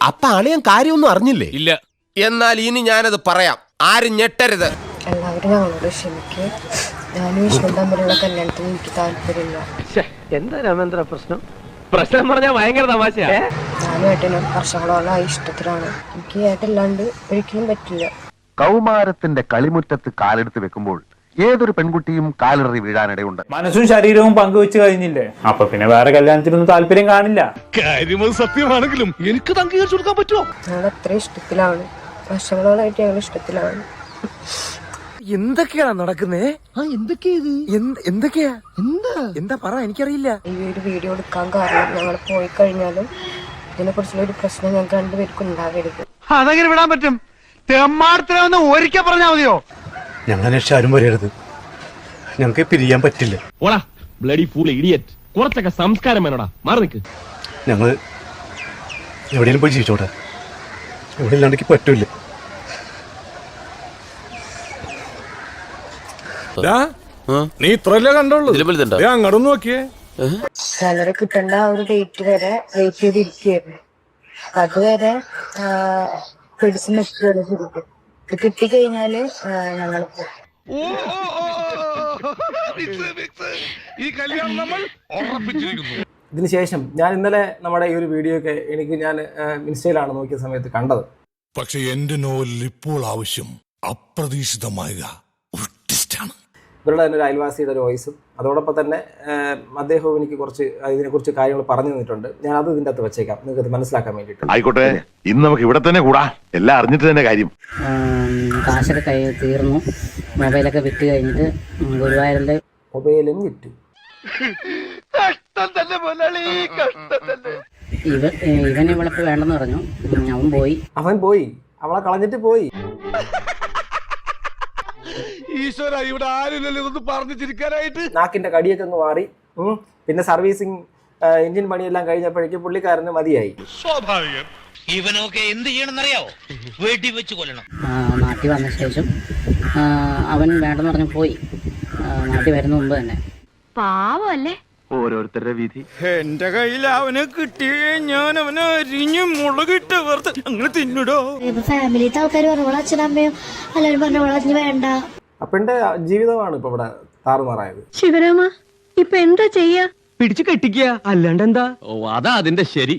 അപ്പൊ അളിയൻ കാര്യമൊന്നും അറിഞ്ഞില്ലേ? ഇല്ല. എന്നാൽ ഇനി ഞാനത് പറയാം, ആരും ഞെട്ടരുത്. എല്ലാവരും ഞങ്ങളോട് ക്ഷമിക്ക്. ഞാനും വിഷ്ണു തമ്മിലുള്ള കല്യാണത്തിന് എനിക്ക് താല്പര്യമില്ല. എന്താ രാമേന്ദ്ര പ്രശ്നം? പ്രശ്നം പറഞ്ഞാൽ ഭയങ്കര തമാശയാ. ഞാനും ഏട്ടനും വർഷങ്ങളോളം ഇഷ്ടത്തിലാണ്. എനിക്ക് ഏട്ടല്ലാണ്ട് ഒരിക്കലും പറ്റില്ല. കൗമാരത്തിന്റെ കളിമുറ്റത്ത് കാലെടുത്ത് വെക്കുമ്പോൾ ഏതൊരു പെൺകുട്ടിയും കാലിടറി വീഴാനിടയുണ്ട്. മനസ്സും ശരീരവും പങ്കുവെച്ച് കഴിഞ്ഞില്ലേ, അപ്പൊ പിന്നെ വേറെ കല്യാണത്തിനൊന്നും താല്പര്യം കാണില്ല. കാര്യം സത്യമാണെങ്കിലും എനിക്ക് അംഗീകരിച്ചു കൊടുക്കാൻ പറ്റുമോ? ഞങ്ങൾ അത്ര ഇഷ്ടത്തിലാണ്, വർഷങ്ങളോളായിട്ട് ഞങ്ങൾ ഇഷ്ടത്തിലാണ്. എന്തൊക്കെയാണ് നടക്കുന്നേ? എന്തൊക്കെയാ എന്താ പറ, എനിക്കറിയില്ല. ഈ ഒരു വീഡിയോ എടുക്കാൻ കാരണം ഞങ്ങൾ പോയി കഴിഞ്ഞാലും ഇതിനെ കുറിച്ചുള്ള ഒരു പ്രശ്നം ഞങ്ങൾക്ക് രണ്ടുപേർക്കും ഉണ്ടാവരുത്. അതെങ്ങനെ വിടാൻ പറ്റും? തെമ്മാടത്തിനൊന്ന് ഒരിക്കൽ പറഞ്ഞാൽ മതിയോ? ഞങ്ങൾ അന്വേഷിച്ച് ആരും വരരുത്, ഞങ്ങൾക്ക് പിരിയാൻ പറ്റില്ല. കുറച്ചൊക്കെ സംസ്കാരം വേണോടാ, മാറി നിൽക്ക്. ഞങ്ങൾ എവിടെയെങ്കിലും പോയി ജീവിച്ചോട്ടെ, ഇവിടെ ഇല്ലാണ്ടെങ്കിൽ പറ്റൂല. നീ ഇത്രല്ലേ കണ്ടുള്ളൂ, അങ്ങോട്ട് നോക്കിയേ. സാലറി കിട്ടേണ്ട ആ ഒരു ഡേറ്റ് വരെ വെയിറ്റ് ചെയ്തിരിക്കുകയായിരുന്നു. അതുവരെ പിടിച്ചു നിൽക്കുകയാണ് ശരിക്കും. ഇത് കിട്ടിക്കഴിഞ്ഞാല് ഞങ്ങൾ ഈ കല്യാണം നമ്മൾ ഉറപ്പിച്ചിരിക്കുന്നു. ഇതിനുശേഷം ഞാൻ ഇന്നലെ നമ്മുടെ ഈ ഒരു വീഡിയോ ഒക്കെ ഞാൻ ഇൻസ്റ്റയിലാണ് നോക്കിയ സമയത്ത് കണ്ടത്. പക്ഷെ എന്റെ നോവലിൽ ഇപ്പോൾ ആവശ്യം അപ്രതീക്ഷിതമായ ഒരു ട്വിസ്റ്റാണ്. ഇവരുടെ തന്നെ ഒരു അയൽവാസിയുടെ ഒരു വോയിസും അതോടൊപ്പം തന്നെ അദ്ദേഹവും എനിക്ക് ഇതിനെക്കുറിച്ച് കാര്യങ്ങൾ പറഞ്ഞു തന്നിട്ടുണ്ട്. ഞാൻ അത് ഇതിൻ്റെ അകത്ത് വെച്ചേക്കാം, നിങ്ങൾക്ക് അത് മനസ്സിലാക്കാൻ വേണ്ടിയിട്ട്. ആയിക്കോട്ടെ, ഇന്ന് നമുക്ക് ഇവിടെ തന്നെ കൂടാ, എല്ലാം അറിഞ്ഞിട്ട് തന്നെ കാര്യം. കാശൊക്കെ തീർന്നു, മൊബൈലൊക്കെ വിറ്റ് കഴിഞ്ഞിട്ട് ഗുരുവായൂരിന്റെ മൊബൈലും വിറ്റു. ഇവൻ ഇവളിപ്പോ വേണ്ടെന്ന് പറഞ്ഞു. അവൻ പോയി, അവളെ കളഞ്ഞിട്ട് പോയി. ഈശ്വര, ഇവിടെ ആരുമില്ലല്ലോ ഇതൊന്ന് പറഞ്ഞു ചിരിക്കാനായിട്ട്. നാക്കിന്റെ കടിയൊക്കെ ഒന്ന് മാറി. പിന്നെ സർവീസിങ് എഞ്ചിൻ പണിയെല്ലാം കഴിഞ്ഞപ്പോഴേക്കും പുള്ളിക്കാരന് മതിയായി. സ്വാഭാവികം. ഇവനൊക്കെ എന്ത് ചെയ്യണമെന്നറിയാവോ? വീട്ടിൽ വെച്ച് കൊല്ലണം. നാട്ടിൽ വന്ന ശേഷം അവൻ വേണ്ടെന്ന് പറഞ്ഞു പോയി. നാട്ടിൽ വരുന്ന മുമ്പ് തന്നെ. പാവല്ലേ ഓരോരുത്തരുടെ വിധി. എന്റെ കയ്യിൽ അവനെ കിട്ടിയേ ഞാൻ അവനെ അരിഞ്ഞു മുളകിട്ട് വെറുതെ അങ്ങനെ തിന്നിടോ. ഫാമിലിത്തെ ആൾക്കാർ പറഞ്ഞു, അച്ഛനമ്മയും എല്ലാവരും പറഞ്ഞു വേണ്ട. അപ്പന്റെ ജീവിതമാണ് ഇപ്പൊ ഇവിടെ താറുമാറായത്. ശിവരാമ, ഇപ്പൊ എന്താ ചെയ്യാ? പിടിച്ചു കെട്ടിക്കുക, അല്ലാണ്ട് എന്താ? ഓ, അതാ അതിന്റെ ശരി.